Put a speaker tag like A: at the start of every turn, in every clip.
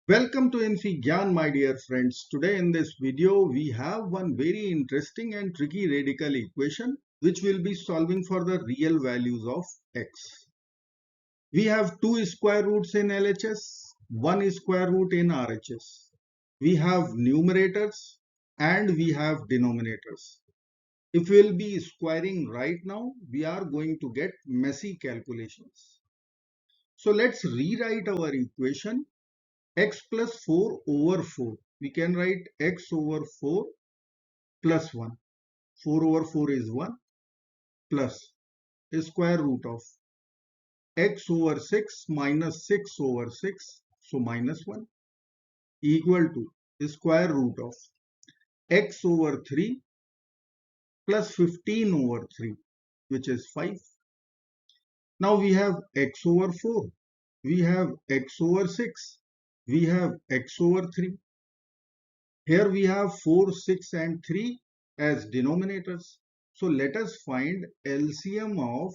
A: Welcome to infyGyan, my dear friends. Today in this video, we have one very interesting and tricky radical equation which will be solving for the real values of x. We have two square roots in LHS, one square root in RHS. We have numerators and we have denominators. If we will be squaring right now, we are going to get messy calculations. So let's rewrite our equation x plus 4 over 4. We can write x over 4 plus 1. 4 over 4 is 1 plus the square root of x over 6 minus 6 over 6. So minus 1 equal to the square root of x over 3 plus 15 over 3, which is 5. Now we have x over 4. We have x over 6. We have x over 3. Here we have 4, 6 and 3 as denominators. So let us find LCM of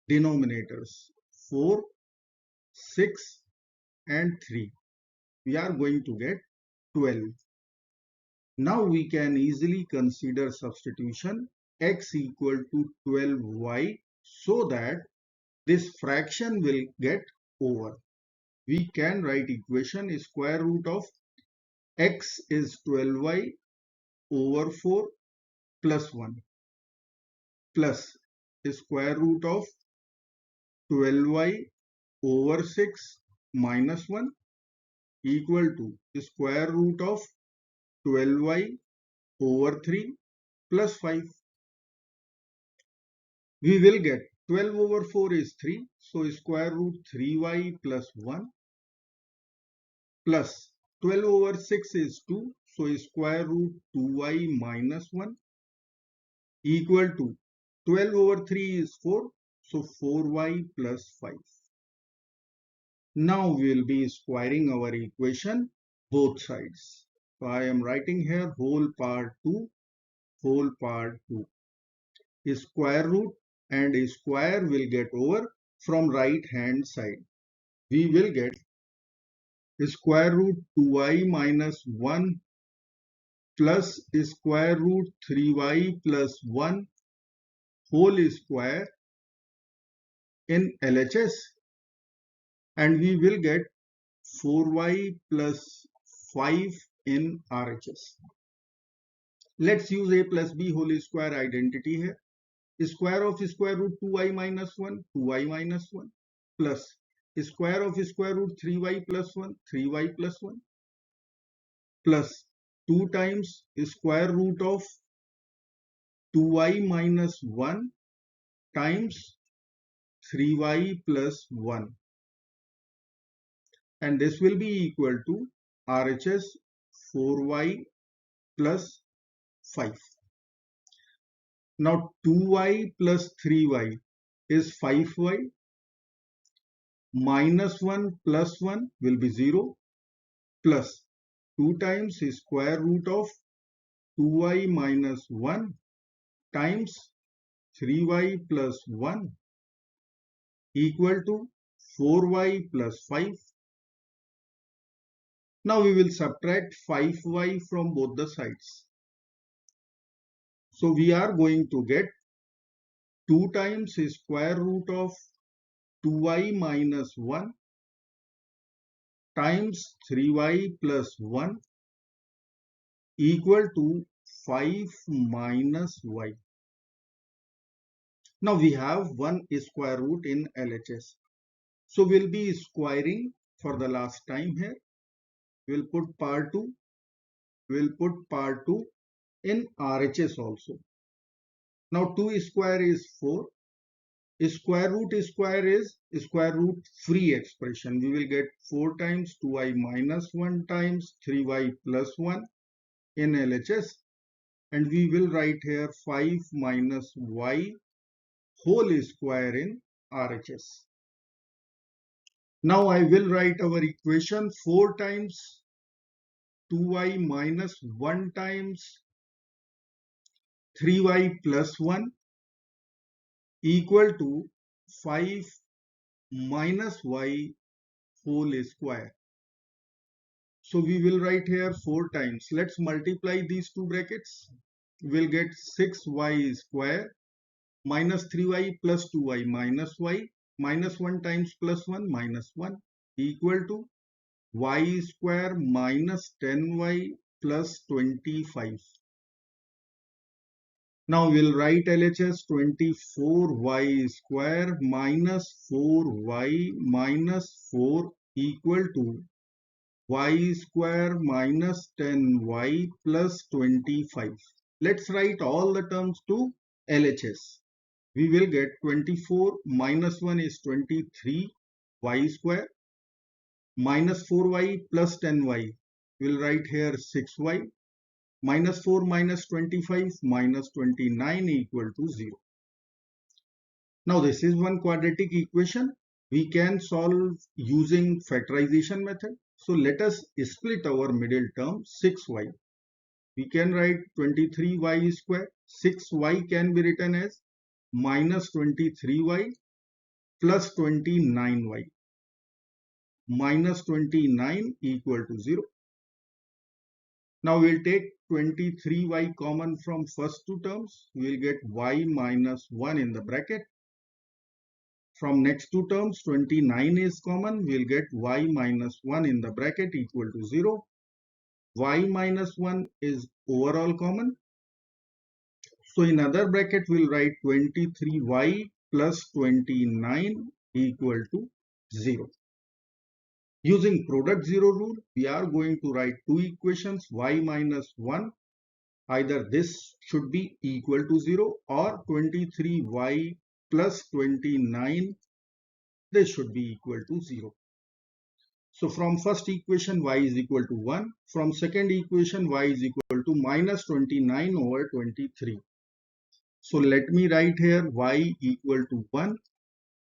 A: denominators 4, 6 and 3. We are going to get 12. Now we can easily consider substitution x equal to 12y so that this fraction will get over. We can write equation square root of x is 12y over 4 plus 1 plus square root of 12y over 6 minus 1 equal to square root of 12y over 3 plus 5. We will get 12 over 4 is 3. So square root 3y plus 1 plus 12 over 6 is 2. So square root 2y minus 1 equal to 12 over 3 is 4. So 4y plus 5. Now we will be squaring our equation both sides. So I am writing here whole part 2, whole part 2. Square root and square will get over from right hand side. We will get square root 2y minus 1 plus square root 3y plus 1 whole square in LHS, and we will get 4y plus 5 in RHS. Let's use a plus b whole square identity here. Square of square root 2y minus 1, 2y minus 1 plus square of square root 3y plus 1, 3y plus 1 plus 2 times square root of 2y minus 1 times 3y plus 1, and this will be equal to RHS 4y plus 5. Now 2y plus 3y is 5y, minus 1 plus 1 will be 0 plus 2 times square root of 2y minus 1 times 3y plus 1 equal to 4y plus 5. Now we will subtract 5y from both the sides. So we are going to get 2 times square root of 2y minus 1 times 3y plus 1 equal to 5 minus y. Now we have one square root in LHS. So we'll be squaring for the last time here. We'll put part 2. We'll put part 2 in RHS also. Now 2 square is 4. Square root square is square root free expression. We will get 4 times 2y minus 1 times 3y plus 1 in LHS. And we will write here 5 minus y whole square in RHS. Now I will write our equation 4 times 2y minus 1 times 3y plus 1 equal to 5 minus y whole square. So we will write here 4 times. Let's multiply these two brackets. We'll get 6y square minus 3y plus 2y minus y minus 1 times plus 1 minus 1 equal to y square minus 10y plus 25. Now we'll write LHS 24y square minus 4y minus 4 equal to y square minus 10y plus 25. Let's write all the terms to LHS. We will get 24 minus 1 is 23 y square minus 4y plus 10y. We'll write here 6y minus 4 minus 25 minus 29 equal to 0. Now this is one quadratic equation. We can solve using factorization method. So let us split our middle term 6y. We can write 23y square. 6y can be written as minus 23y plus 29y. Minus 29 equal to 0. Now we'll take 23y common from first two terms. We'll get y minus 1 in the bracket. From next two terms, 29 is common. We'll get y minus 1 in the bracket equal to 0. Y minus 1 is overall common. So in other bracket, we'll write 23y plus 29 equal to 0. Using product zero rule, we are going to write two equations, y minus 1. Either this should be equal to 0 or 23y plus 29, this should be equal to 0. So from first equation y is equal to 1. From second equation y is equal to minus 29 over 23. So let me write here y equal to 1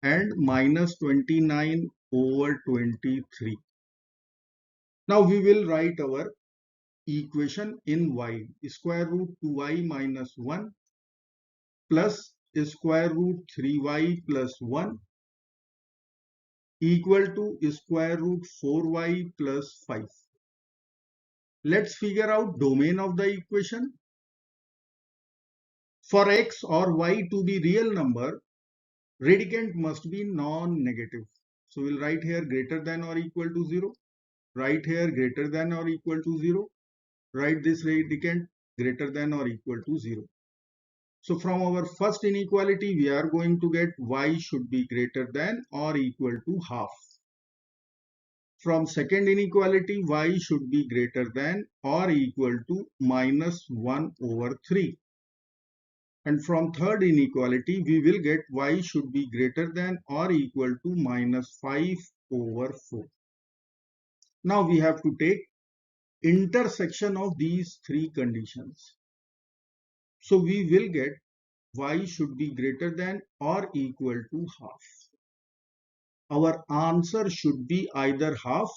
A: and minus 29 over 23. Now we will write our equation in y. Square root 2y minus 1 plus square root 3y plus 1 equal to square root 4y plus 5. Let's figure out domain of the equation. For x or y to be real number, radicand must be non-negative. So we'll write here greater than or equal to 0. Write here greater than or equal to 0. Write this radicand greater than or equal to 0. So from our first inequality, we are going to get y should be greater than or equal to half. From second inequality, y should be greater than or equal to minus 1 over 3. And from third inequality, we will get y should be greater than or equal to minus 5 over 4. Now we have to take intersection of these three conditions. So we will get y should be greater than or equal to half. Our answer should be either half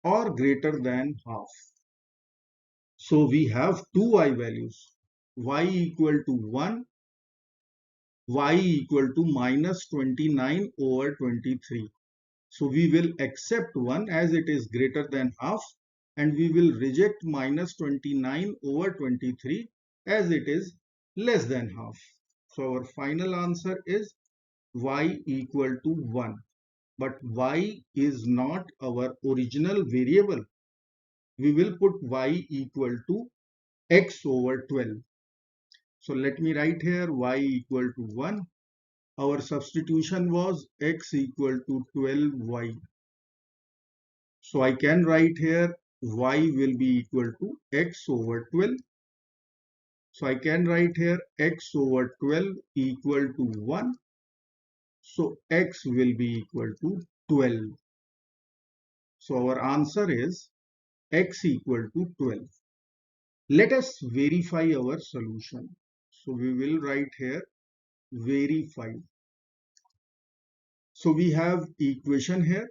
A: or greater than half. So we have two y values, y equal to 1, y equal to minus 29 over 23. So we will accept 1 as it is greater than half, and we will reject minus 29 over 23 as it is less than half. So our final answer is y equal to 1. But y is not our original variable. We will put y equal to x over 12. So let me write here y equal to 1. Our substitution was x equal to 12y. So I can write here y will be equal to x over 12. So I can write here x over 12 equal to 1. So x will be equal to 12. So our answer is x equal to 12. Let us verify our solution. So we will write here verify. So we have equation here.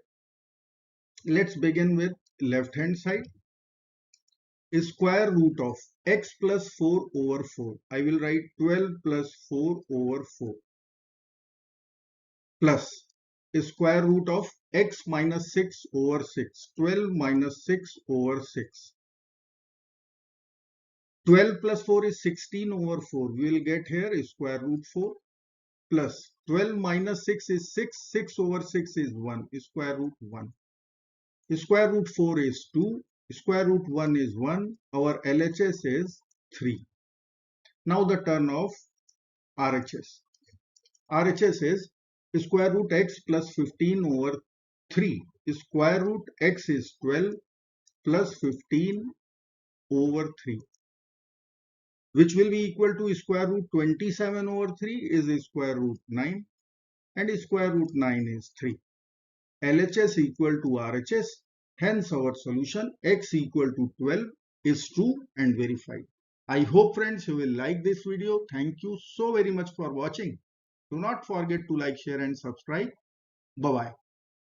A: Let's begin with left hand side. Square root of x plus 4 over 4. I will write 12 plus 4 over 4 plus square root of x minus 6 over 6. 12 minus 6 over 6. 12 plus 4 is 16 over 4. We will get here square root 4 plus 12 minus 6 is 6. 6 over 6 is 1. Square root 1. Square root 4 is 2. Square root 1 is 1. Our LHS is 3. Now the turn of RHS. RHS is square root x plus 15 over 3. Square root x is 12 plus 15 over 3, which will be equal to square root 27 over 3 is square root 9, and square root 9 is 3. LHS equal to RHS. Hence our solution x equal to 12 is true and verified. I hope friends you will like this video. Thank you so very much for watching. Do not forget to like, share and subscribe. Bye bye.